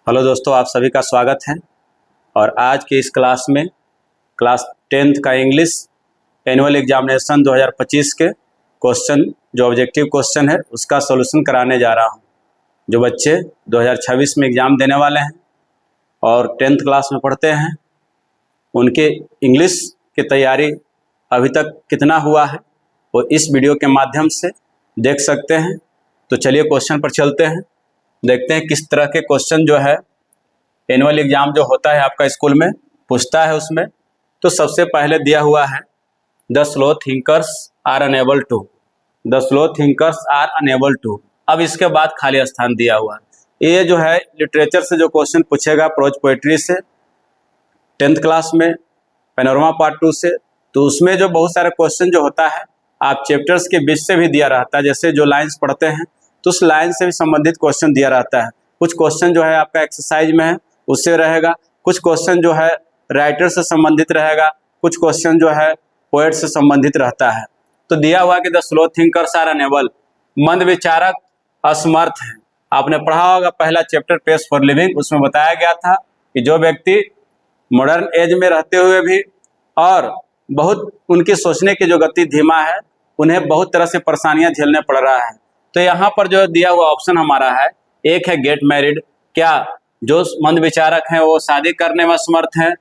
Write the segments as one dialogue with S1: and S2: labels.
S1: Hello दोस्तों, आप सभी का स्वागत है। और आज की इस क्लास में क्लास 10th का इंग्लिश एनुअल एग्जामिनेशन 2025 के क्वेश्चन जो ऑब्जेक्टिव क्वेश्चन है उसका सॉल्यूशन कराने जा रहा हूं। जो बच्चे 2026 में एग्ज़ाम देने वाले हैं और 10th क्लास में पढ़ते हैं उनके इंग्लिश की तैयारी अभी तक कितना हुआ है वो इस वीडियो के माध्यम से देख सकते हैं। तो चलिए क्वेश्चन पर चलते हैं, देखते हैं किस तरह के क्वेश्चन जो है एनुअल एग्जाम जो होता है आपका स्कूल में पूछता है उसमें। तो सबसे पहले दिया हुआ है the slow thinkers are unable to, the slow thinkers are unable to. अब इसके बाद खाली स्थान दिया हुआ है। ये जो है लिटरेचर से जो क्वेश्चन पूछेगा प्रोज पोइट्री से 10th क्लास में, पैनोरमा पार्ट 2 से, तो उसमें जो बहुत सारे क्वेश्चन जो होता है आप चैप्टर्स के बीच से भी दिया रहता है। जैसे जो लाइन्स पढ़ते हैं तो उस लाइन से भी संबंधित क्वेश्चन दिया रहता है। कुछ क्वेश्चन जो है आपका एक्सरसाइज में है उससे रहेगा, कुछ क्वेश्चन जो है राइटर से संबंधित रहेगा, कुछ क्वेश्चन जो है पोएट से संबंधित रहता है। तो दिया हुआ कि the slow thinkers are unable, मंद विचारक असमर्थ हैं। आपने पढ़ा होगा पहला चैप्टर पेस फॉर लिविंग, उसमें बताया गया था कि जो व्यक्ति मॉडर्न एज में रहते हुए भी और बहुत उनकी सोचने की जो गति धीमा है उन्हें बहुत तरह से परेशानियां झेलने पड़ रहा है। तो यहाँ पर जो दिया हुआ ऑप्शन हमारा है, एक है गेट मैरिड, क्या जो मंद विचारक हैं वो शादी करने में समर्थ हैं।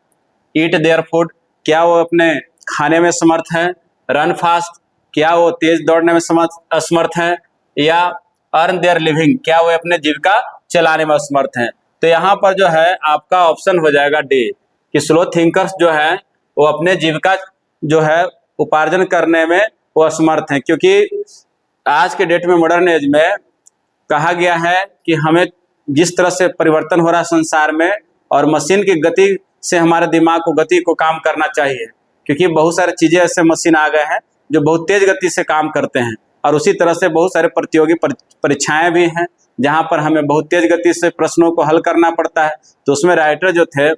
S1: ईट देयर फूड, क्या वो अपने खाने में समर्थ हैं। रन फास्ट, क्या वो तेज दौड़ने में असमर्थ हैं। या अर्न देयर लिविंग, क्या वो अपने जीविका चलाने में असमर्थ हैं। तो यहाँ पर जो है आपका ऑप्शन हो जाएगा डी कि स्लो थिंकर्स जो है वो अपने जीविका जो है उपार्जन करने में वो असमर्थ हैं। क्योंकि आज के डेट में मॉडर्न एज में कहा गया है कि हमें जिस तरह से परिवर्तन हो रहा है संसार में और मशीन की गति से हमारे दिमाग को गति को काम करना चाहिए। क्योंकि बहुत सारी चीज़ें ऐसे मशीन आ गए हैं जो बहुत तेज गति से काम करते हैं। और उसी तरह से बहुत सारे प्रतियोगी परीक्षाएं भी हैं जहां पर हमें बहुत तेज गति से प्रश्नों को हल करना पड़ता है। तो उसमें राइटर जो थे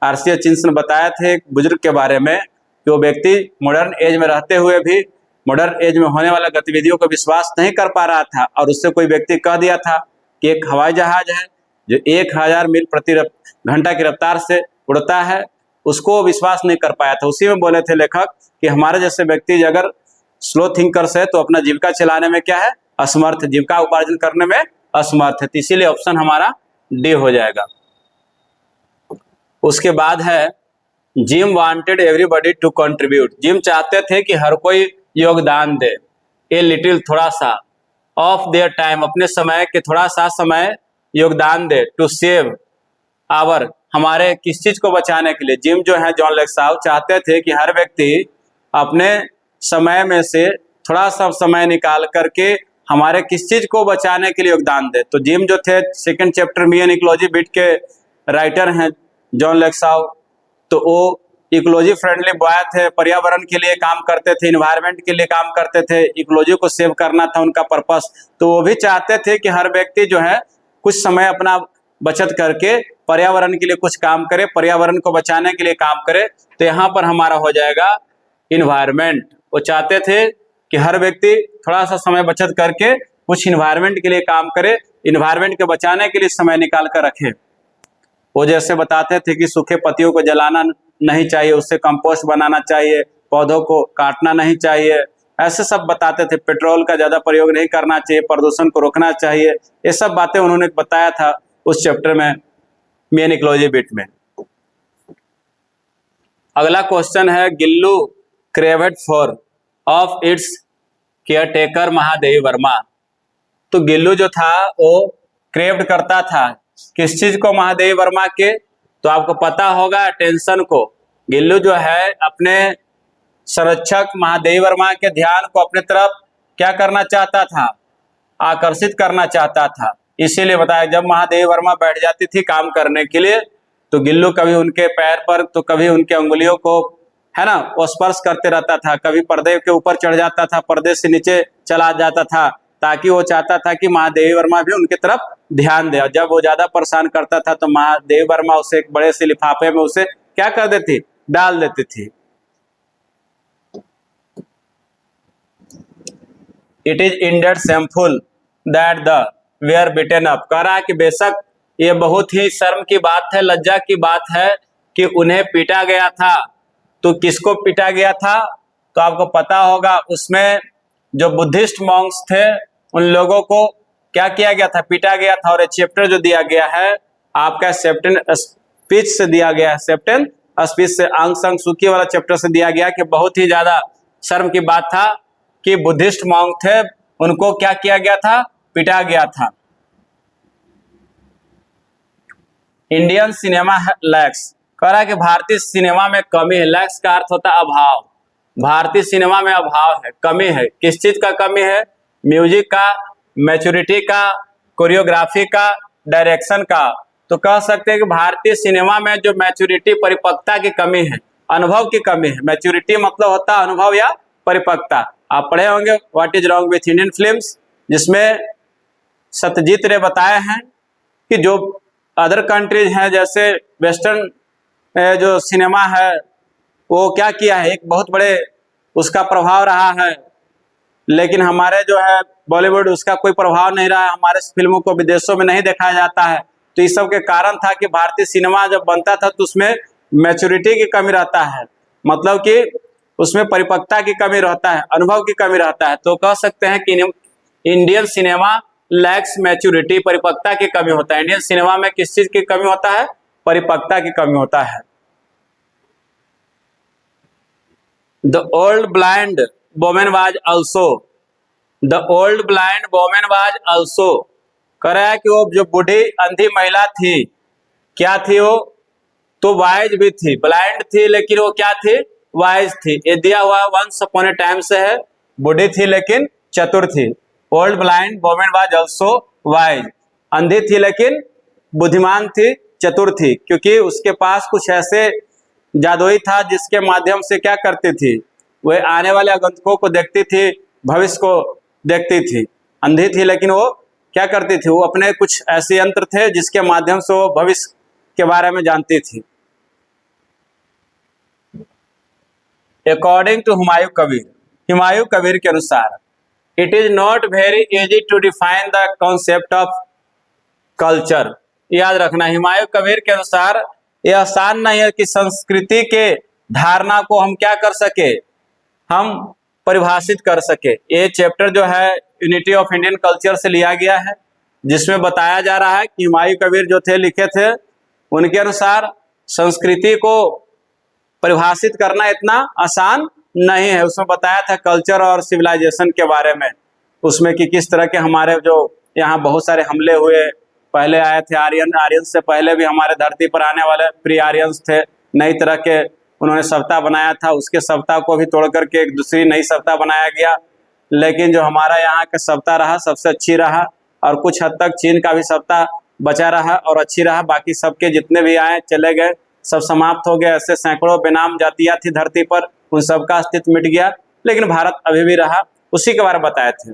S1: आर.सी. हचिंसन ने बताया थे एक बुजुर्ग के बारे में कि वो व्यक्ति मॉडर्न एज में रहते हुए भी मॉडर्न एज में होने वाला गतिविधियों को विश्वास नहीं कर पा रहा था। और उससे कोई व्यक्ति कह दिया था कि एक हवाई जहाज है जो 1000 मील प्रति घंटा की रफ्तार से उड़ता है, उसको विश्वास नहीं कर पाया था। उसी में बोले थे लेखक कि हमारे जैसे व्यक्ति अगर स्लो थिंकर्स है तो अपना जीविका चलाने में क्या है असमर्थ, जीविका उपार्जन करने में असमर्थ है। तो इसीलिए ऑप्शन हमारा डी हो जाएगा। उसके बाद है Jim wanted everybody to contribute, Jim चाहते थे कि हर कोई योगदान दे। ए लिटिल, थोड़ा सा, ऑफ देयर टाइम, अपने समय के थोड़ा सा समय योगदान दे, टू सेव आवर, हमारे किस चीज को बचाने के लिए। जिम जो है जॉन लेक्साउ चाहते थे कि हर व्यक्ति अपने समय में से थोड़ा सा समय निकाल करके हमारे किस चीज को बचाने के लिए योगदान दे। तो जिम जो थे second chapter me and ecology bit के राइटर हैं जॉन लेक्साउ। तो वो इकोलॉजी फ्रेंडली बॉय थे, पर्यावरण के लिए काम करते थे, इन्वायरमेंट के लिए काम करते थे, इकोलॉजी को सेव करना था उनका पर्पस। तो वो भी चाहते थे कि हर व्यक्ति जो है कुछ समय अपना बचत करके पर्यावरण के लिए कुछ काम करे, पर्यावरण को बचाने के लिए काम करे। तो यहाँ पर हमारा हो जाएगा इन्वायरमेंट। वो चाहते थे कि हर व्यक्ति थोड़ा सा समय बचत करके कुछ इन्वायरमेंट के लिए काम करे, इन्वायरमेंट के बचाने के लिए समय निकाल कर रखे। वो जैसे बताते थे कि सूखे पत्तियों को जलाना नहीं चाहिए, उससे कंपोस्ट बनाना चाहिए, पौधों को काटना नहीं चाहिए, ऐसे सब बताते थे। पेट्रोल का ज्यादा प्रयोग नहीं करना चाहिए, प्रदूषण को रोकना चाहिए। ये सब बातें उन्होंने बताया था उस चैप्टर में मेन इकोलॉजी बिट में। अगला क्वेश्चन है Gillu craved for of its caretaker Mahadevi Varma. तो गिल्लू जो था वो क्रेव्ड करता था किस चीज को, महादेवी वर्मा के। तो आपको पता होगा अटेंशन को। गिल्लू जो है अपने संरक्षक महादेवी वर्मा के ध्यान को अपने तरफ क्या करना चाहता था, आकर्षित करना चाहता था। इसीलिए बताया जब महादेवी वर्मा बैठ जाती थी काम करने के लिए तो गिल्लू कभी उनके पैर पर तो कभी उनके अंगुलियों को है ना वो स्पर्श करते रहता था, कभी पर्दे के ऊपर चढ़ जाता था, पर्दे से नीचे चला जाता था, ताकि वो चाहता था कि महादेवी वर्मा भी उनकी तरफ ध्यान दे। और जब वो ज्यादा परेशान करता था तो महादेवी वर्मा उसे एक बड़े से लिफाफे में उसे क्या कर देती, डाल देती थी। It is indeed shameful that the way are beaten up, कह रहा है कि बेशक ये बहुत ही शर्म की बात है, लज्जा की बात है कि उन्हें पीटा गया था। तो किसको पीटा गया था? तो आपको पता होगा, उसमें जो बुद्धिस्ट मॉन्क्स थे उन लोगों को क्या किया गया था? पीटा गया था। और ये चैप्टर जो दिया गया है आपका सेप्टेन स्पीच से दिया गया है, सेप्टेन स्पीच से, आंग सांग सूकी वाला चैप्टर से दिया गया कि बहुत ही ज्यादा शर्म की बात था कि बुद्धिस्ट मॉन्क थे, उनको क्या किया गया था? पीटा गया था। इंडियन सिनेमा लैक्स, कह रहा है कि भारतीय सिनेमा में कमी है। लैक्स का अर्थ होता है अभाव। भारतीय सिनेमा में अभाव है, कमी है। किस चीज का कमी है? म्यूजिक का, मैच्योरिटी का, कोरियोग्राफी का, डायरेक्शन का। तो कह सकते हैं कि भारतीय सिनेमा में जो मैच्योरिटी, परिपक्वता की कमी है, अनुभव की कमी है। मैच्योरिटी मतलब होता है अनुभव या परिपक्वता। आप पढ़े होंगे what is wrong with Indian films, जिसमें सत्यजीत रे बताए हैं कि जो अदर कंट्रीज हैं जैसे वेस्टर्न जो सिनेमा है वो क्या किया है, एक बहुत बड़े उसका प्रभाव रहा है, लेकिन हमारे जो है बॉलीवुड, उसका कोई प्रभाव नहीं रहा है। हमारे फिल्मों को विदेशों में नहीं दिखाया जाता है। तो इस सब के कारण था कि भारतीय सिनेमा जब बनता था तो उसमें मैच्योरिटी की कमी रहता है, मतलब कि उसमें परिपक्वता की कमी रहता है, अनुभव की कमी रहता है। तो कह सकते हैं कि इंडियन सिनेमा लैक्स मैच्योरिटी, परिपक्वता की कमी होता है। इंडियन सिनेमा में किस चीज की कमी होता है? परिपक्वता की कमी होता है। The old blind women was also, the old blind women was also, कह रहा है कि वो जो बूढ़ी अंधी महिला थी, क्या थी वो? तो वाइज भी थी, ब्लाइंड थी लेकिन वो क्या थी? वाइज थी। ये दिया हुआ वंस अपॉन ए टाइम से है, बूढ़ी थी लेकिन चतुर थी। Old blind women was also wise, अंधी थी लेकिन बुद्धिमान थी, चतुर थी, क्योंकि उसके पास कुछ ऐसे जादुई था जिसके माध्यम से क्या करती थी? वह आने वाले आगंतुकों को देखती थी, भविष्य को देखती थी। अंधी थी लेकिन वो क्या करती थी? वो अपने कुछ ऐसे यंत्र थे जिसके माध्यम से वो भविष्य के बारे में जानती थी। अकॉर्डिंग टू हुमायूं कबीर, हुमायूं कबीर के अनुसार, it is not very easy to define the concept of culture. याद रखना, हुमायूं कबीर के अनुसार यह आसान नहीं है कि संस्कृति के धारणा को हम क्या कर सके, हम परिभाषित कर सके। ये चैप्टर जो है यूनिटी ऑफ इंडियन कल्चर से लिया गया है, जिसमें बताया जा रहा है कि हुमायूं कबीर जो थे, लिखे थे, उनके अनुसार संस्कृति को परिभाषित करना इतना आसान नहीं है। उसमें बताया था कल्चर और सिविलाइजेशन के बारे में, उसमें कि किस तरह के हमारे जो यहाँ बहुत सारे हमले हुए, पहले आए थे आर्यन से पहले भी हमारे धरती पर आने वाले प्री आर्यंस थे, नई तरह के उन्होंने सभ्यता बनाया था, उसके सभ्यता को भी तोड़ करके एक दूसरी नई सभ्यता बनाया गया। लेकिन जो हमारा यहाँ का सभ्यता रहा सबसे अच्छी रहा, और कुछ हद तक चीन का भी सभ्यता बचा रहा और अच्छी रहा। बाकी सबके जितने भी आए चले गए, सब समाप्त हो गए। ऐसे सैकड़ों बेनाम जातियां थी धरती पर, उन सबका अस्तित्व मिट गया, लेकिन भारत अभी भी रहा। उसी के बारे में बताए थे।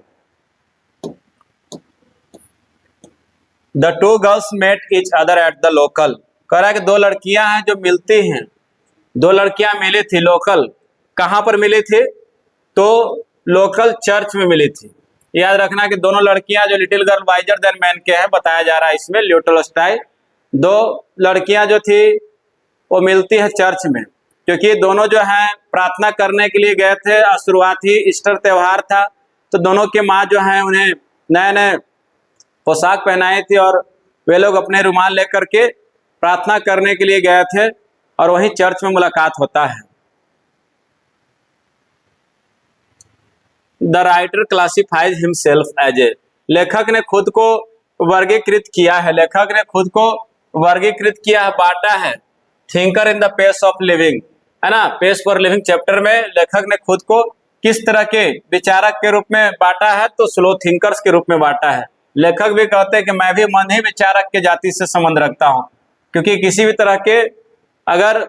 S1: The two girls met each other at the local, कह रहा है कि दो लड़कियां हैं जो मिलती हैं, दो लड़कियां मिली थी लोकल। कहां पर मिली थी? तो लोकल चर्च में मिली थी। याद रखना कि दोनों लड़कियां जो little girl visor then man के हैं, बताया जा रहा है इसमें लियो टॉल्स्टॉय। दो लड़कियां जो थी वो मिलती है चर्च में, क्योंकि दोनों जो है प्रार्थना करने के लिए गए थे। शुरुआती ईस्टर त्यौहार था, तो दोनों के माँ जो है उन्हें नए नए पोशाक पहनाई थी, और वे लोग अपने रुमाल लेकर के प्रार्थना करने के लिए गए थे, और वहीं चर्च में मुलाकात होता है। The writer classifies himself as a, लेखक ने खुद को वर्गीकृत किया है, लेखक ने खुद को वर्गीकृत किया है, बांटा है। Thinker in the pace of living, है ना, पेस फॉर लिविंग चैप्टर में लेखक ने खुद को किस तरह के विचारक के रूप में बांटा है? तो स्लो थिंकर्स के रूप में बांटा है। लेखक भी कहते हैं कि मैं भी मन ही विचारक के जाति से संबंध रखता हूं, क्योंकि किसी भी तरह के अगर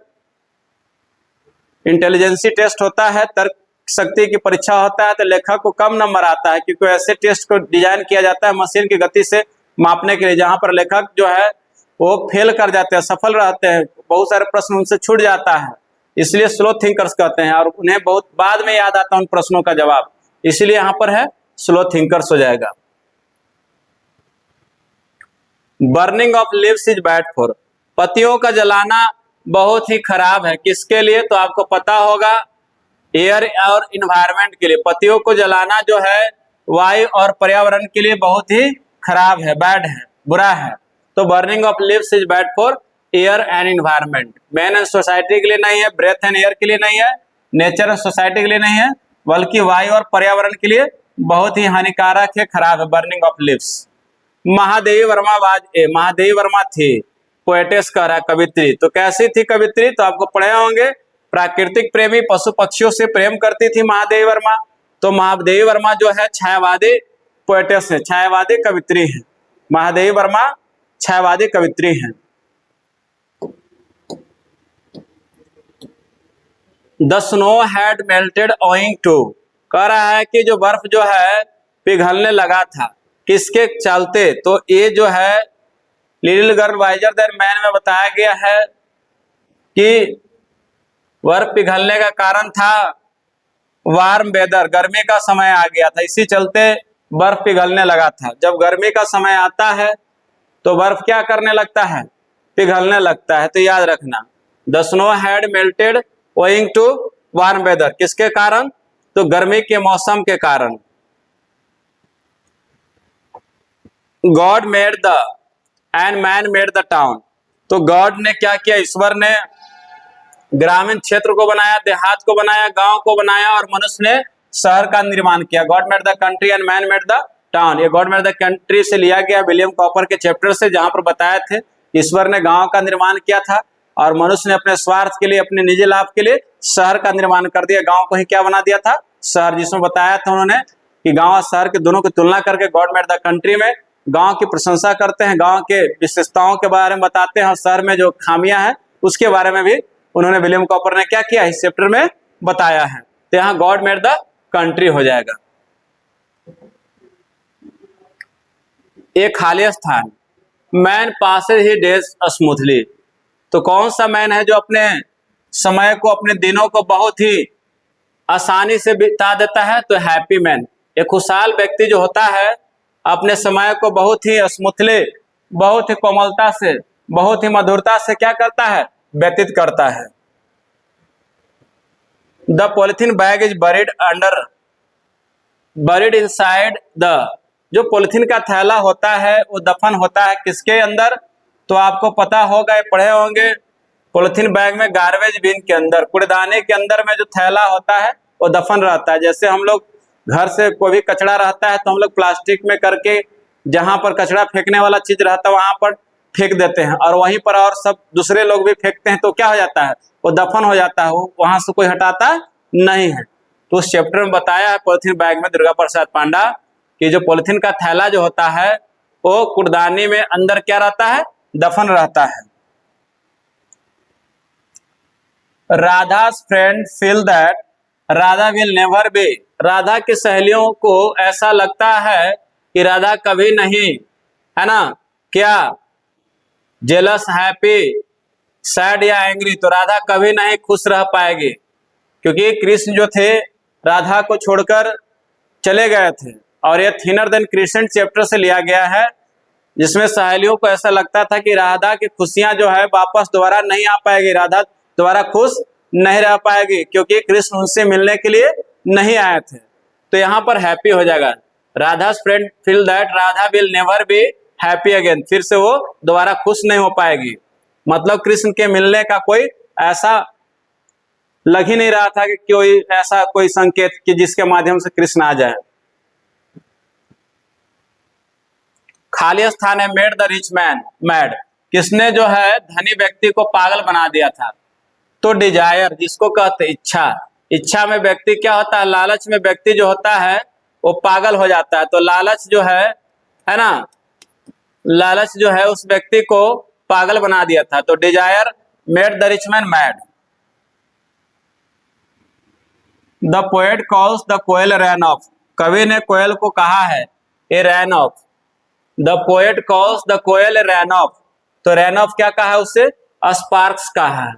S1: इंटेलिजेंसी टेस्ट होता है, तर्क शक्ति की परीक्षा होता है, तो लेखक को कम नंबर आता है, क्योंकि ऐसे टेस्ट को डिजाइन किया जाता है मशीन की गति से मापने के लिए, जहां पर लेखक जो है वो फेल कर जाते हैं, सफल रहते हैं, बहुत सारे प्रश्न उनसे छूट जाता है। इसलिए स्लो थिंकर्स कहते हैं, और उन्हें बहुत बाद में याद आता है उन प्रश्नों का जवाब, इसलिए यहाँ पर है स्लो थिंकर्स हो जाएगा। Burning of lives is bad for, पत्तियों का जलाना बहुत ही खराब है, किसके लिए? तो आपको पता होगा एयर और इन्वायरमेंट के लिए। पत्तियों को जलाना जो है वायु और पर्यावरण के लिए बहुत ही खराब है, बैड है, बुरा है। तो burning of lives is bad for air and environment. Man and society के लिए नहीं है, ब्रेथ एंड एयर के लिए नहीं है, नेचर एंड सोसाइटी के लिए नहीं है, बल्कि वायु और पर्यावरण के लिए बहुत ही हानिकारक है, खराब है burning of lives. Mahadevi Verma Mahadevi Verma थी पोएटेस कह रहा है, कवित्री। तो कैसी थी कवित्री? तो आपको पढ़े होंगे, प्राकृतिक प्रेमी, पशु पक्षियों से प्रेम करती थी महादेवी वर्मा। तो महादेवी वर्मा जो है छायावादी पोएटेस है, छायावादी कवित्री है। महादेवी वर्मा छायावादी कवित्री है। The snow had melted owing to, कह रहा है कि जो बर्फ जो है पिघलने लगा था, किसके चलते? तो ये जो है little girl visor then man में बताया गया है कि बर्फ पिघलने का कारण था वार्म वेदर, गर्मी का समय आ गया था, इसी चलते बर्फ पिघलने लगा था। जब गर्मी का समय आता है तो बर्फ क्या करने लगता है? पिघलने लगता है। तो याद रखना, the snow had melted owing to warm weather, किसके कारण? तो गर्मी के मौसम के कारण। God made the and man made the town, तो गॉड ने क्या किया? ईश्वर ने ग्रामीण क्षेत्र को बनाया, देहात को बनाया, गांव को बनाया, और मनुष्य ने शहर का निर्माण किया। God made the country and man made the town, ये गॉड मेड द कंट्री से लिया गया विलियम कॉपर के चैप्टर से, जहां पर बताया थे ईश्वर ने गांव का निर्माण किया था और मनुष्य ने अपने स्वार्थ के लिए, अपने निजी लाभ के लिए शहर का निर्माण कर दिया। गांव को ही क्या बना दिया था? शहर। जिसमें बताया था उन्होंने कि गांव और शहर के दोनों की तुलना करके गॉड मेड द कंट्री में गांव की प्रशंसा करते हैं, गांव के विशेषताओं के बारे में बताते हैं, और शहर में जो खामियां हैं उसके बारे में भी उन्होंने विलियम कॉपर ने क्या किया? इस चैप्टर में बताया है। तो यहाँ गॉड मेड द कंट्री हो जाएगा। एक खाली स्थान, मैन पासेज ही डेज स्मूथली, तो कौन सा मैन है जो अपने समय को, अपने दिनों को बहुत ही आसानी से बिता देता है? तो हैप्पी मैन, एक खुशहाल व्यक्ति जो होता है अपने समय को बहुत ही स्मूथली, बहुत ही कोमलता से, बहुत ही मधुरता से क्या करता है? व्यतीत करता है। The polythene bag is buried inside the, जो पॉलिथीन का थैला होता है वो दफन होता है किसके अंदर? तो आपको पता होगा, ये पढ़े होंगे, पॉलिथीन बैग में गार्बेज बिन के अंदर, कूड़ेदाने के अंदर में जो थैला होता है वो दफन रहता है। जैसे हम लोग घर से कोई भी कचरा रहता है तो हम लोग प्लास्टिक में करके जहां पर कचरा फेंकने वाला चीज रहता है वहां पर फेंक देते हैं, और वहीं पर और सब दूसरे लोग भी फेंकते हैं, तो क्या हो जाता है? वो दफन हो जाता है, वो वहां से कोई हटाता नहीं है। तो उस चैप्टर में बताया है पॉलिथीन बैग में दुर्गा प्रसाद पांडा कि जो पॉलिथीन का थैला जो होता है वो कूड़दानी में अंदर क्या रहता है? दफन रहता है। Radha's friend feel that Radha will never be, Radha की सहेलियों को ऐसा लगता है कि राधा कभी नहीं, है ना, क्या जेलस, हैप्पी, सैड या एंग्री, तो राधा कभी नहीं खुश रह पाएगी, क्योंकि कृष्ण जो थे राधा को छोड़कर चले गए थे। और ये थिनर देन क्रिसेंट चैप्टर से लिया गया है, जिसमें सहेलियों को ऐसा लगता था कि राधा की खुशियां जो है वापस दोबारा नहीं आ पाएगी, राधा दोबारा खुश नहीं रह पाएगी, क्योंकि कृष्ण उनसे मिलने के लिए नहीं आए थे। तो यहाँ पर हैप्पी हो जाएगा, Radha friend feel that Radha will never be happy again, फिर से वो दोबारा खुश नहीं हो पाएगी। मतलब कृष्ण के मिलने का कोई ऐसा लग ही नहीं रहा था कि कोई ऐसा कोई संकेत कि जिसके माध्यम से कृष्ण आ जाए। खाली स्थान है made the rich man mad, किसने जो है धनी व्यक्ति को पागल बना दिया था? तो डिजायर, जिसको कहते इच्छा, इच्छा में व्यक्ति क्या होता है? लालच में व्यक्ति जो होता है वो पागल हो जाता है। तो लालच जो है ना, लालच जो है उस व्यक्ति को पागल बना दिया था। तो desire made the rich man mad. The poet calls the koel rain of, कवि ने कोयल को कहा है a rain of. The poet calls the koel rain of, तो रैन ऑफ क्या कहा है उससे? स्पार्क्स कहा है।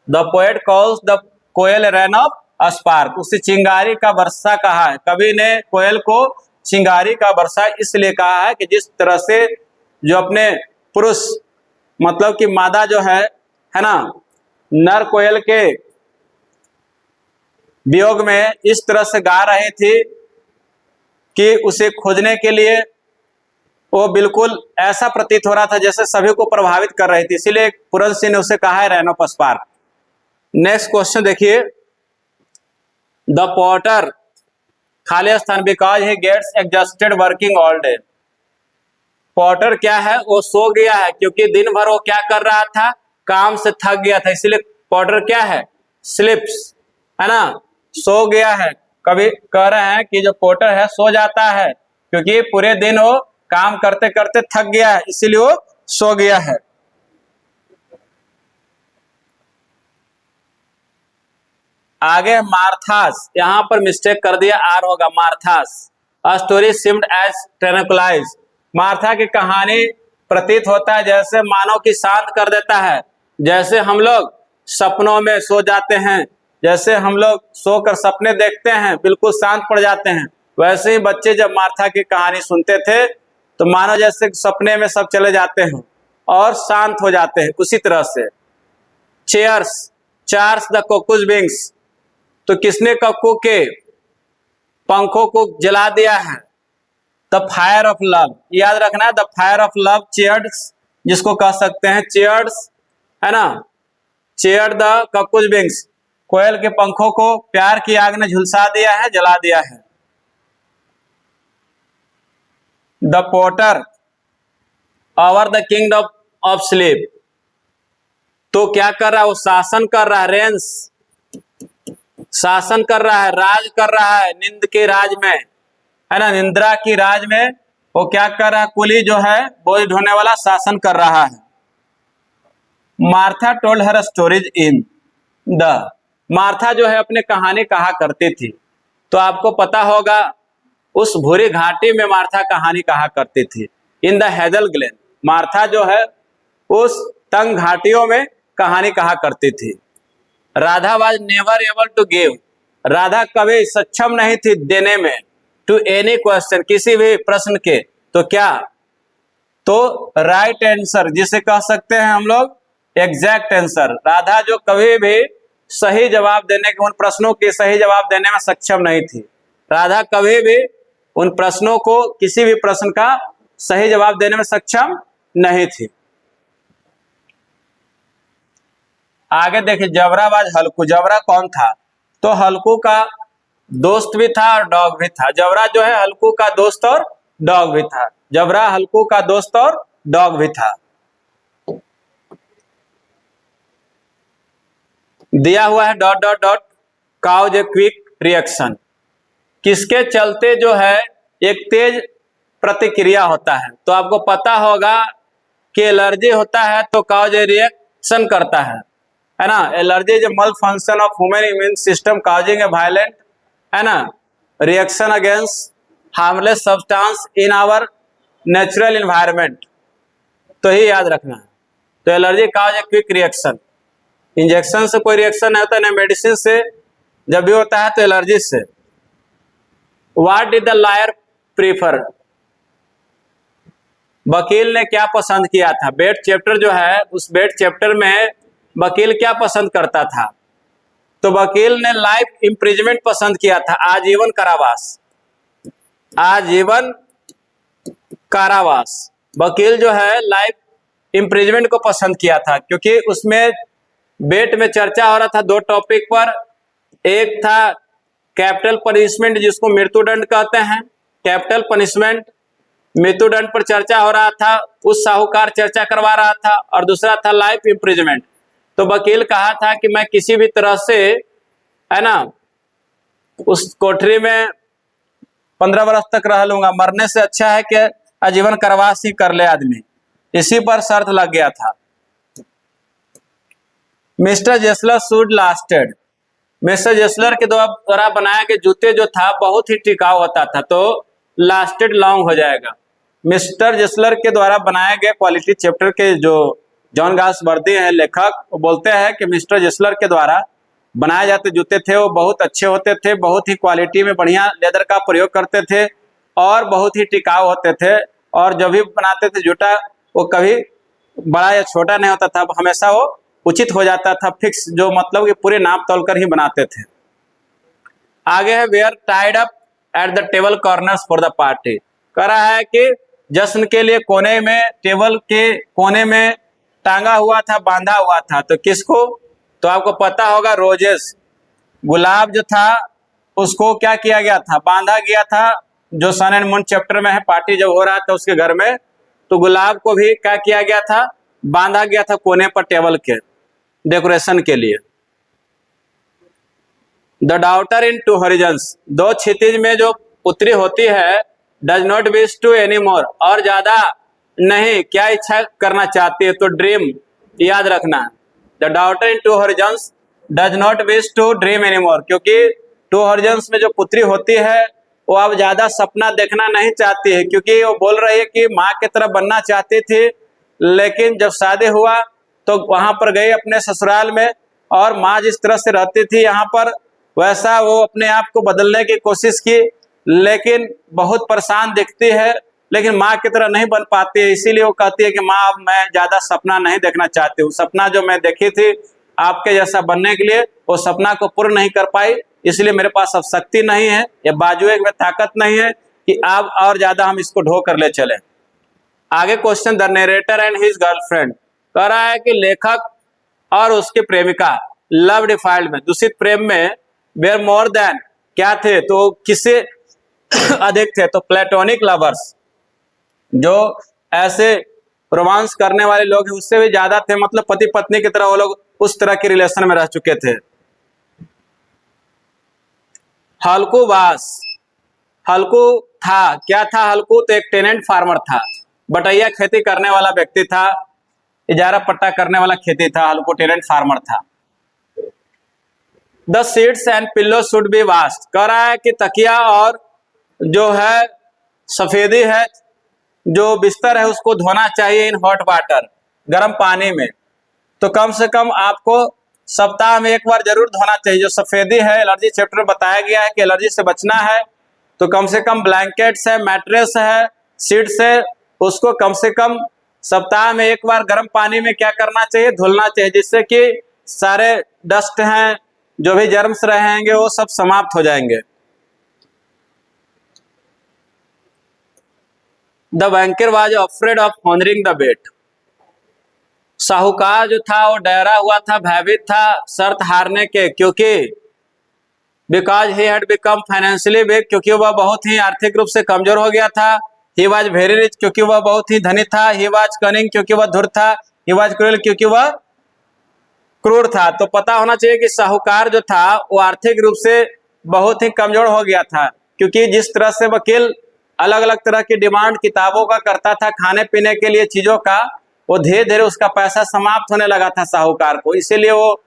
S1: The poet calls the koel rain of spark, उससे चिंगारी का वर्षा कहा है। कवि ने कोयल को चिंगारी का वर्षा इसलिए कहा है कि जिस तरह से जो अपने पुरुष मतलब कि मादा जो है ना, नर कोयल के वियोग में इस तरह से गा रही थी कि उसे खोजने के लिए वो बिल्कुल ऐसा प्रतीत हो रहा था जैसे सभी को प्रभावित कर रही थी, इसीलिए पुरन सिंह ने उसे कहा है रैनोपस पार्क। नेक्स्ट क्वेश्चन देखिए, द पोर्टर खाली स्थान because he gets exhausted working all day. Porter क्या है, वो सो गया है क्योंकि दिन भर वो क्या कर रहा था, काम से थक गया था, इसीलिए पोर्टर क्या है, स्लिप्स, है ना, सो गया है। कभी कह रहे हैं कि जो पोर्टर है सो जाता है क्योंकि पूरे दिन वो काम करते करते थक गया है, इसीलिए वो सो गया है। आगे मार्थास, यहां पर मिस्टेक कर दिया, आर होगा Martha's. A story seemed as tranquilise, Martha की कहानी प्रतीत होता है जैसे मानव की शांत कर देता है। जैसे हम लोग सपनों में सो जाते हैं, जैसे हम लोग सोकर सपने देखते हैं बिल्कुल शांत पड़ जाते हैं, वैसे ही बच्चे जब मार्था की कहानी सुनते थे तो मानो जैसे सपने में सब चले जाते हैं और शांत हो जाते हैं। उसी तरह से चेयर्स चार्स द कोकुज विंग्स, तो किसने कक्कू के पंखों को जला दिया है, द फायर ऑफ लव, याद रखना है, the fire of love chairs, जिसको कह सकते हैं चेयर्स, है ना, चेयर द कक्कुज विंग्स, कोयल के पंखों को प्यार की आग ने झुलसा दिया है, जला दिया है। The porter over the kingdom of sleep, तो क्या कर रहा है, वो शासन कर रहा है, रेंस, शासन कर रहा है, राज कर रहा है नींद के राज में, है ना, निंद्रा की राज में वो क्या कर रहा है, कुली जो है बोझ ढोने वाला शासन कर रहा है। Martha told her stories in the, Martha जो है अपने कहानी कहा करती थी, तो आपको पता होगा उस भूरी घाटी में मार्था कहानी कहा करती थी। In the hazel Glenn, Martha जो है उस तंग घाटियों में कहानी कहा करती थी। Radha was never able to give, Radha कभी सक्षम नहीं थी देने में, टू एनी क्वेश्चन, किसी भी प्रश्न के, तो क्या, तो राइट आंसर, जिसे कह सकते हैं हम लोग एग्जैक्ट आंसर, राधा जो कभी भी सही जवाब देने के, उन प्रश्नों के सही जवाब देने में सक्षम नहीं थी। राधा कभी भी उन प्रश्नों को, किसी भी प्रश्न का सही जवाब देने में सक्षम नहीं थी। आगे देखिए, जबराबाज हल्कू, जबरा कौन था, तो हल्कू का दोस्त भी था और डॉग भी था। जबरा जो है हल्कू का दोस्त और डॉग भी था, जबरा हल्कू का दोस्त और डॉग भी था। दिया हुआ है dot dot dot, cause a quick reaction, किसके चलते जो है एक तेज प्रतिक्रिया होता है, तो आपको पता होगा कि एलर्जी होता है तो काउज ए रिएक्शन करता है ना, allergy is malfunction of human immune system causing a violent, है ना, reaction against harmless substance in our natural environment, तो ही याद रखना है। तो allergy cause a quick reaction, injection से कोई रिएक्शन नहीं होता, ना मेडिसिन से, जब भी होता है तो एलर्जी से। What did the lawyer prefer, वकील ने क्या पसंद किया था, बेट चैप्टर जो है उस बेट चैप्टर में वकील क्या पसंद करता था, तो वकील ने लाइफ इम्प्रिजमेंट पसंद किया था, आजीवन कारावास, आजीवन कारावास, वकील जो है लाइफ इम्प्रिजमेंट को पसंद किया था क्योंकि उसमें बेट में चर्चा हो रहा था दो टॉपिक पर, एक था कैपिटल पनिशमेंट जिसको मृत्युदंड कहते हैं, कैपिटल पनिशमेंट, मृत्युदंड पर चर्चा हो रहा था, उस साहूकार चर्चा करवा रहा था, और दूसरा था लाइफ इम्प्रिजमेंट। तो वकील कहा था कि मैं किसी भी तरह से, है ना, उस कोठरी में 15 वर्ष तक रह लूंगा, मरने से अच्छा है कि आजीवन कारावास ही कर ले आदमी, इसी पर शर्त लग गया था। मिस्टर जेसलर शूज लास्टेड, मिस्टर जेसलर के द्वारा बनाया गया जूते जो था बहुत ही टिकाऊ होता था, तो लास्टेड लॉन्ग हो जाएगा। मिस्टर जेसलर के द्वारा बनाए गए क्वालिटी चैप्टर के जो जॉन गाल्सवर्दी हैं लेखक, वो बोलते हैं कि मिस्टर जेसलर के द्वारा बनाए जाते जूते थे वो बहुत अच्छे होते थे, बहुत ही क्वालिटी में बढ़िया लेदर का प्रयोग करते थे और बहुत ही टिकाऊ होते थे, और जब भी बनाते थे जूता वो कभी बड़ा या छोटा नहीं होता था, हमेशा वो उचित हो जाता था, फिक्स, जो मतलब कि पूरे नाप तोल कर ही बनाते थे। आगे है were tied up at the table corners for the party. कह रहा है कि जश्न के लिए कोने में, टेबल के कोने में टांगा हुआ था, बांधा हुआ था। तो किसको? तो आपको पता होगा, रोजेस, गुलाब जो था उसको क्या किया गया था? बांधा गया था। जो सन एंड मून चैप्टर में है, पार्टी जब हो रहा था उसके घर में, तो गुलाब को भी क्या किया गया था? बांधा गया था कोने पर टेबल के, डेकोरेशन के लिए। The daughter in two horizons, दो क्षितिज में जो पुत्री होती है, does not wish to any more, और ज्यादा नहीं, क्या इच्छा करना चाहती है? तो ड्रीम, याद रखना। The daughter in two horizons does not wish to dream any more, क्योंकि टू हॉरिजन्स में जो पुत्री होती है वो अब ज्यादा सपना देखना नहीं चाहती है, क्योंकि वो बोल रही है कि माँ की तरह बनना चाहती थी, लेकिन जब शादी हुआ तो वहां पर गई अपने ससुराल में, और माँ जिस तरह से रहती थी यहाँ पर, वैसा वो अपने आप को बदलने की कोशिश की, लेकिन बहुत परेशान दिखती है, लेकिन माँ की तरह नहीं बन पाती है। इसीलिए वो कहती है कि माँ, अब मैं ज्यादा सपना नहीं देखना चाहती हूँ। सपना जो मैं देखी थी आपके जैसा बनने के लिए, वो सपना को पूर्ण नहीं कर पाई, इसलिए मेरे पास अब शक्ति नहीं है, या बाजुए में ताकत नहीं है कि आप और ज्यादा हम इसको ढो कर ले चले। आगे question, the narrator and his girlfriend. कह रहा है कि लेखक और उसकी प्रेमिका लव डिफाइल्ड में, दूषित प्रेम में, वेयर मोर देन, क्या थे? तो किससे अधिक थे? तो प्लेटोनिक लवर्स, जो ऐसे रोमांस करने वाले लोग हैं उससे भी ज्यादा थे, मतलब पति पत्नी की तरह वो लोग उस तरह के रिलेशन में रह चुके थे। हल्कू वास, हल्कू था, क्या था हल्कू? तो एक टेनेंट फार्मर था, बटैया खेती करने वाला व्यक्ति था, इजारा पट्टा करने वाला खेती था, हल्कू टेनेंट फार्मर था। The seats and pillow should be washed. कह रहा है कि तकिया और जो है सफेदी है, जो बिस्तर है, उसको धोना चाहिए इन हॉट वाटर, गर्म पानी में। तो कम से कम आपको सप्ताह में एक बार जरूर धोना चाहिए। जो सफेदी है, एलर्जी चैप्टर में बताया गया है कि एलर्जी से बचना है, तो कम से कम ब्लैंकेट्स है, मैट्रेस है, सीट्स है, उसको कम से कम सप्ताह में एक बार गर्म पानी में क्या करना चाहिए? धुलना चाहिए, जिससे कि सारे डस्ट हैं, जो भी जर्म्स रहेंगे, वो सब समाप्त हो जाएंगे। The banker was afraid of honouring the bet. साहूकार जो था वो डरा हुआ था, भयभीत था शर्त हारने के, क्योंकि because he had become financially week, क्योंकि वह बहुत ही आर्थिक रूप से कमजोर हो गया था। ही वॉज वेरी रिच, क्योंकि वह बहुत ही धनी था। ही वॉज कनिंग, क्योंकि वह धूर्त था। ही वॉज क्रूएल, क्योंकि वह क्रूर था। तो पता होना चाहिए कि साहूकार जो था वो आर्थिक रूप से बहुत ही कमजोर हो गया था, क्योंकि जिस तरह से वकील अलग अलग तरह की डिमांड किताबों का करता था, खाने पीने के लिए चीजों का, वो धीरे धीरे उसका पैसा समाप्त होने लगा था साहूकार को। इसीलिए वो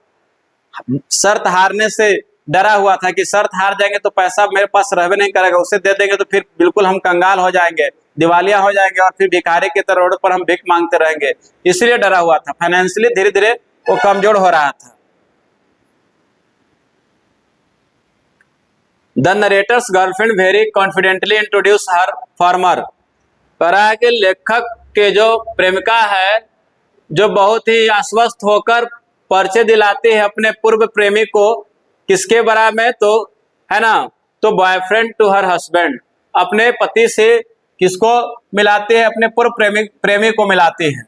S1: शर्त हारने से डरा हुआ था कि शर्त हार जाएंगे तो पैसा मेरे पास रहबे नहीं करेगा, उसे दे देंगे तो फिर बिल्कुल हम कंगाल हो जाएंगे, दिवालिया हो जाएंगे, और फिर भिखारी की तरह रोड पर हम भीख मांगते रहेंगे। इसलिए डरा हुआ था, फाइनेंशियली धीरे धीरे वो कमजोर हो रहा था। The narrator's girlfriend very confidently introduce her farmer. कह रहा है कि लेखक के जो प्रेमिका है, जो बहुत ही आश्वस्त होकर परिचय दिलाती है अपने पूर्व प्रेमी को, किसके बारे में? तो है ना, तो बॉयफ्रेंड टू हर हस्बैंड, अपने पति से किसको मिलाती है? अपने पूर्व प्रेमी को मिलाती है।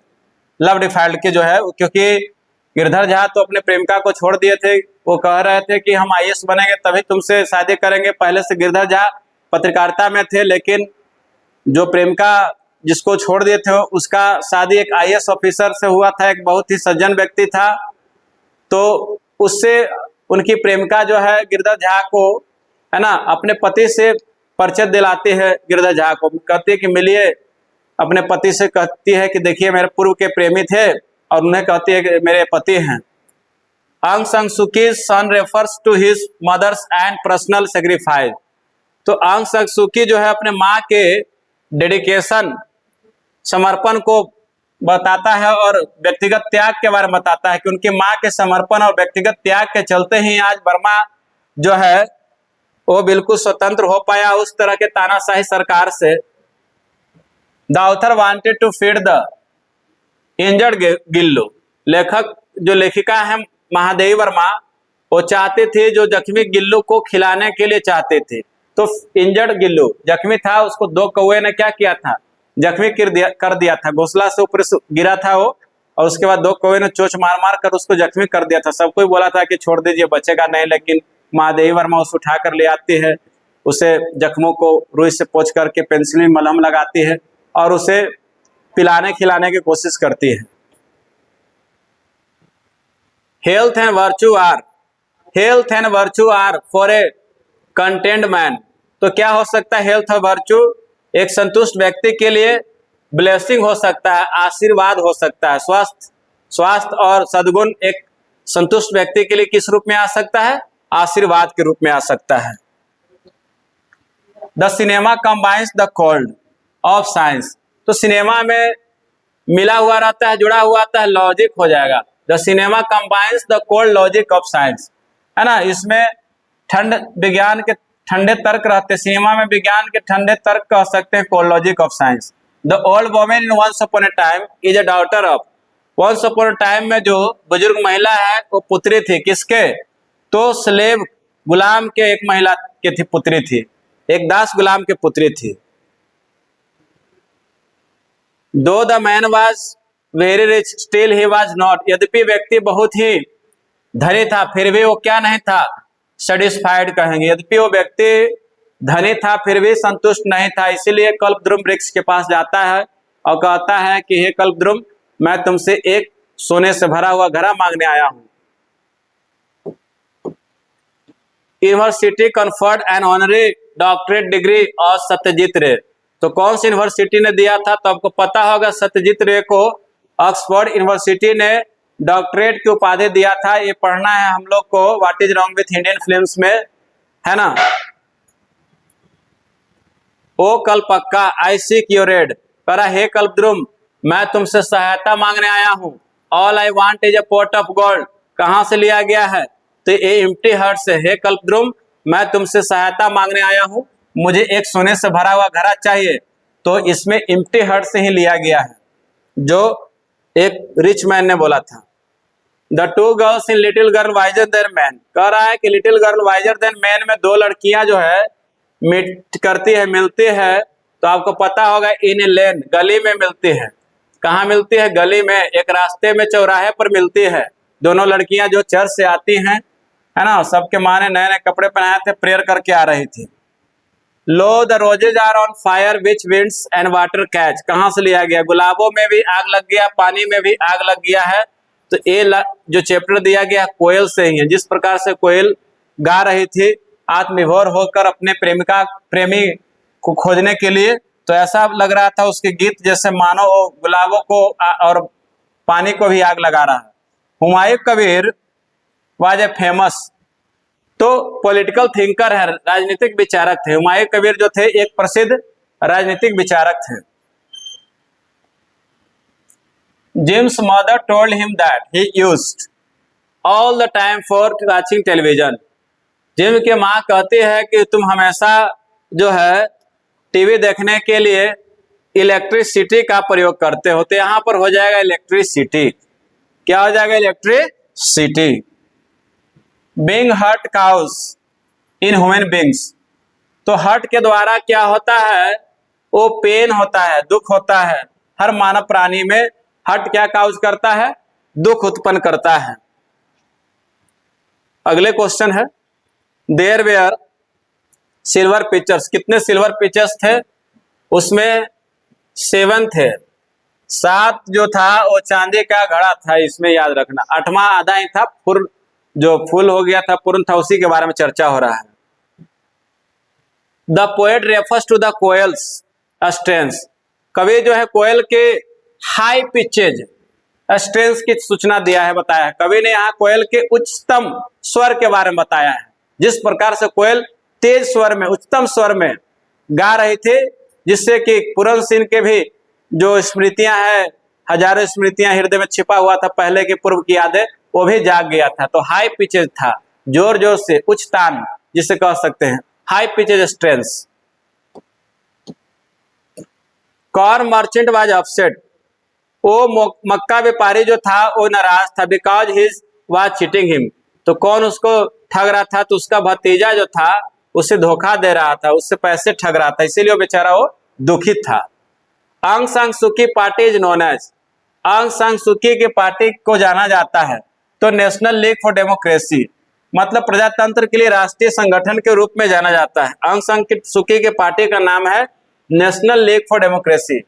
S1: लव डिफाइल्ड के जो है, क्योंकि गिरधर झा तो अपने प्रेमिका को छोड़ दिए थे, वो कह रहे थे कि हम आईएएस बनेंगे तभी तुमसे शादी करेंगे। पहले से गिरधर झा पत्रकारिता में थे, लेकिन जो प्रेमिका जिसको छोड़ दिए थे उसका शादी एक आईएएस ऑफिसर से हुआ था, एक बहुत ही सज्जन व्यक्ति था। तो उससे उनकी प्रेमिका जो है गिरधर झा को, है ना, अपने पति से परिचय दिलाती है। गिरधर झा को कहती है कि मिलिए, अपने पति से कहती है कि देखिए मेरे पूर्व के प्रेमी थे, और उन्हें कहती है कि मेरे पति हैं। आंग San Suu Kyi son refers to his mother's and personal sacrifice. तो आंग सान सू की जो है अपने माँ के डेडिकेशन, समर्पण को बताता है, और व्यक्तिगत त्याग के बारे में बताता है कि उनकी माँ के समर्पण और व्यक्तिगत त्याग के चलते ही आज बर्मा जो है वो बिल्कुल स्वतंत्र हो पाया उस तरह के तानाशाही सरकार से। The author wanted to feed the injured Gillu. लेखक जो लेखिका है महादेवी वर्मा, वो चाहते थे जो जख्मी गिल्लू को खिलाने के लिए चाहते थे। तो इंजर्ड गिल्लू जख्मी था, उसको दो कौवे ने क्या किया था, जख्मी कर दिया था। घोंसला से ऊपर गिरा था वो, और उसके बाद दो कौवे ने चोंच मार मार कर उसको जख्मी कर दिया था। सबको बोला था कि छोड़ दीजिए, बचेगा नहीं, लेकिन महादेवी वर्मा उसे उठा कर ले आती है, उसे जख्मों को रुई से पोंछ करके पेंसिलिन मलहम लगाती है और उसे पिलाने खिलाने की कोशिश करती है। Health and virtue are for a content man. तो क्या हो सकता है हेल्थ और वर्च्यू? एक संतुष्ट व्यक्ति के लिए ब्लेसिंग हो सकता है, आशीर्वाद हो सकता है। स्वास्थ्य और सद्गुण एक संतुष्ट व्यक्ति के लिए किस रूप में आ सकता है? आशीर्वाद के रूप में आ सकता है। The cinema combines the cold of science. तो सिनेमा में मिला हुआ रहता है, जुड़ा हुआ रहता है, लॉजिक हो जाएगा। The cinema combines the cold logic of science, है ना। इसमें विज्ञान के ठंडे तर्क रहते हैं, सिनेमा में विज्ञान के ठंडे तर्क कह सकते हैं, cold logic of science. The old women in once upon a time is a daughter of. Once upon a time में जो बुजुर्ग महिला है वो पुत्री थी किसके? तो स्लेव, गुलाम के एक महिला की थी, पुत्री थी, एक दास गुलाम की पुत्री थी। दो the man was very rich still he was not. यद्यपि व्यक्ति बहुत ही धनी था फिर भी वो क्या नहीं था? सेटिस्फाइड कहेंगे। यद्यपि वो व्यक्ति धनी था फिर भी संतुष्ट नहीं था, इसीलिए कल्पद्रुम वृक्ष के पास जाता है और कहता है कि हे कल्पद्रुम, मैं तुमसे एक सोने से भरा हुआ घड़ा मांगने आया हूं। University conferred an honorary doctorate degree और सत्यजीत रे। तो कौन सी यूनिवर्सिटी ने दिया था? तो आपको पता होगा, सत्यजीत रे को ऑक्सफोर्ड यूनिवर्सिटी ने डॉक्टरेट की उपाधि दिया था। ये पढ़ना है हम लोग को what is wrong with Indian films में, है ना। ओ कल्पक्का आई सीक योर एड। कह रहा हे कल्पद्रुम, मैं तुमसे सहायता मांगने आया हूं। All I want is a pot of gold. कहां से लिया गया है? तो ये एम्प्टी हार्ट से। हे कल्पद्रुम, मैं तुमसे सहायता मांगने आया हूं, मुझे एक सोने से भरा हुआ घड़ा चाहिए। तो इसमें एम्प्टी हार्ट से ही लिया गया है, जो एक रिच मैन ने बोला था। The two girls in little girl visor then man. कह रहा है कि little girl visor then man में दो लड़कियां जो है मीट करती है, मिलती है। तो आपको पता होगा इन ए लेन, गली में मिलती है। कहाँ मिलती है? गली में, एक रास्ते में चौराहे पर मिलती है। दोनों लड़कियां जो चर्च से आती हैं, है ना, सबके माँ ने नए नए कपड़े पहनाए थे, प्रेयर करके आ रही थी। Lo the roses are on fire which winds and water catch. कहाँ से लिया गया? गुलाबों में भी आग लग गया, पानी में भी आग लग गया है। तो ये जो चैप्टर दिया गया कोयल से ही है। जिस प्रकार से कोयल गा रही थी आत्मविभोर होकर अपने प्रेमी को खोजने के लिए, तो ऐसा लग रहा था उसके गीत जैसे मानो वो गुलाबों को और पानी को भी आग लगा रहा है। Humayun Kabir was a famous, तो पॉलिटिकल थिंकर है, राजनीतिक विचारक थे। हुमायूं कबीर जो थे एक प्रसिद्ध राजनीतिक विचारक थे। Jim's mother told him that he used all the time for watching television. Gym की माँ कहती है कि तुम हमेशा जो है टीवी देखने के लिए इलेक्ट्रिसिटी का प्रयोग करते हो। तो यहाँ पर हो जाएगा इलेक्ट्रिसिटी। क्या हो जाएगा? Electricity. Being hurt cause in human beings। तो हर्ट के द्वारा क्या होता है? वो पेन होता है, दुख होता है। हर मानव प्राणी में हर्ट क्या काउज करता है? दुख उत्पन्न करता है। अगले क्वेश्चन है, देयर वेयर सिल्वर पिक्चर्स। कितने सिल्वर पिक्चर्स थे? उसमें 7 थे। 7 जो था वो चांदी का घड़ा था, इसमें याद रखना। 8वां आधा ही था, जो फुल हो गया था, पूर्ण था, उसी के बारे में चर्चा हो रहा है। The poet refers to the koel's strains. कवि जो है कोयल के हाई पिचेज स्ट्रेंस की सूचना दिया है, बताया है। कवि ने यहाँ कोयल के उच्चतम स्वर के बारे में बताया है। जिस प्रकार से कोयल तेज स्वर में, उच्चतम स्वर में गा रही थी, जिससे कि पूरन सिंह के भी जो स्मृतियां हैं, हजारों स्मृतियां हृदय में छिपा हुआ था, पहले के पूर्व की यादें, वो भी जाग गया था। तो हाई पिचेज था, जोर जोर से, उच्च तान जिसे कह सकते हैं, high pitches strains. Corn merchant was upset. वो मक्का व्यापारी जो था वो नाराज था, because he was cheating him. तो कौन उसको ठग रहा था? तो उसका भतीजा जो था उसे धोखा दे रहा था, उससे पैसे ठग रहा था, इसीलिए वो बेचारा वो दुखित था। आंग सान सू की पार्टी इज नोन एज, आंग सान सू की के पार्टी को जाना जाता है तो नेशनल लीग फॉर डेमोक्रेसी, मतलब प्रजातंत्र के लिए राष्ट्रीय संगठन के रूप में जाना जाता है। आंग सान सू की के पार्टी का नाम है National League for Democracy.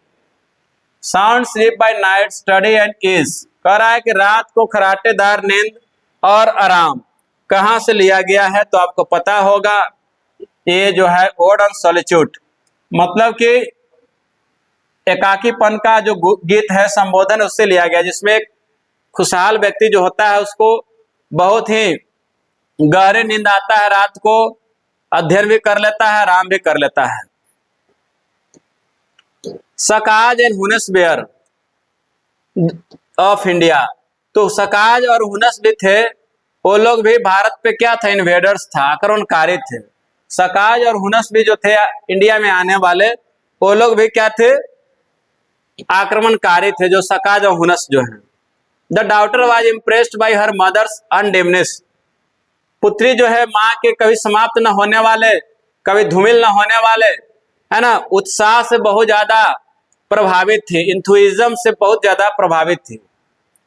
S1: Sound sleep by night study and ease, कह रहा है कि रात को खराटेदार नींद और आराम कहां से लिया गया है? तो आपको पता होगा ये जो है ओड ऑन सॉलिट्यूड, मतलब कि एकाकीपन का जो गीत है, संबोधन, उससे लिया गया, जिसमें एक खुशहाल व्यक्ति जो होता है उसको बहुत ही गहरे नींद आता है, रात को अध्ययन भी कर लेता है, आराम भी कर लेता है। सकाज एंड हुनस बेयर ऑफ इंडिया, तो सकाज और हुनस भी थे, वो लोग भी भारत पे क्या थे? इन्वेडर्स था, आक्रमणकारी थे। सकाज और हुनस भी जो थे इंडिया में आने वाले, वो लोग भी क्या थे? आक्रमणकारी थे, जो सकाज और हुनस जो है। The daughter was impressed by her mother's undiminish, पुत्री जो है माँ के कभी समाप्त न होने वाले, कभी धूमिल न होने वाले, है ना, उत्साह से बहुत ज्यादा प्रभावित थी, इंथुइज्म से बहुत ज्यादा प्रभावित थी,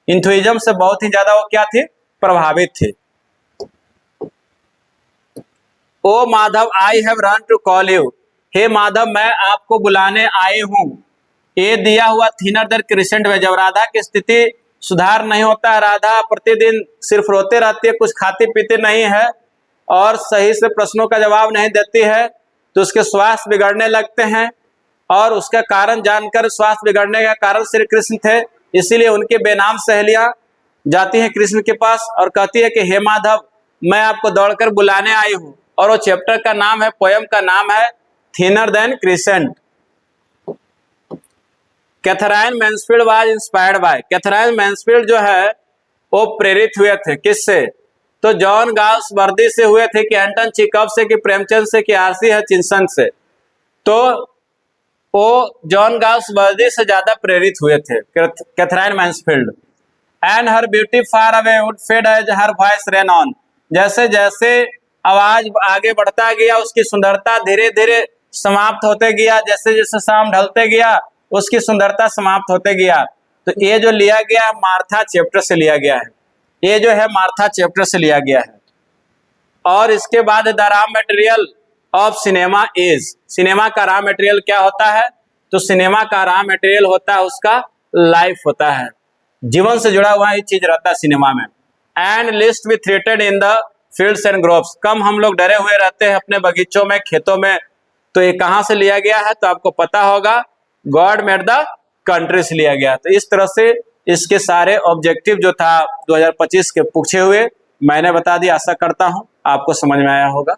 S1: इंथुइज्म से बहुत ही ज्यादा वो क्या थी? प्रभावित थी। O Madhav I have run to call you, हे माधव मैं आपको बुलाने आई हूं। ये दिया हुआ थिनर देयर क्रिसेंट में, जब राधा की स्थिति सुधार नहीं होता है, राधा प्रतिदिन सिर्फ रोते रहती है, कुछ खाती पीती नहीं है और सही से प्रश्नों का जवाब नहीं देती है, तो उसके स्वास्थ्य बिगड़ने लगते हैं। और उसका कारण जानकर, स्वास्थ्य बिगड़ने का कारण श्री कृष्ण थे, इसीलिए उनके बेनाम सहेलियां जाती हैं कृष्ण के पास और कहती है कि हे माधव मैं आपको दौड़कर बुलाने आई हूं। और वो चैप्टर का नाम है, पोयम का नाम है thinner than crescent. Katherine Mansfield was inspired by, Katherine Mansfield जो है वो प्रेरित हुए थे किससे? तो जॉन गाल्सवर्दी से हुए थे, कि एंटन चेखव से, कि प्रेमचंद से, कि आरसी हचिंसन से। तो वो जॉन गाल्सवर्दी से ज्यादा प्रेरित हुए थे Katherine Mansfield. And her beauty far away would fade as her voice ran on, जैसे जैसे आवाज आगे बढ़ता गया उसकी सुंदरता धीरे धीरे समाप्त होते गया, जैसे जैसे शाम ढलते गया उसकी सुंदरता समाप्त होते गया। तो ये जो लिया गया है मार्था चैप्टर से लिया गया है, ये जो है मार्था चैप्टर से लिया गया है। और इसके बाद the raw material of cinema is, cinema का रॉ मटेरियल क्या होता है? तो सिनेमा का रॉ मटेरियल होता है उसका लाइफ होता है, जीवन से जुड़ा हुआ ये चीज रहता है सिनेमा में। And lest be threatened in the fields and groves, कम हम लोग डरे हुए रहते हैं अपने बगीचों में, खेतों में। तो ये कहाँ से लिया गया है? तो आपको पता होगा गॉड मेड द कंट्री से लिया गया। तो इस तरह से इसके सारे ऑब्जेक्टिव जो था 2025 के पूछे हुए मैंने बता दिया। आशा करता हूं आपको समझ में आया होगा।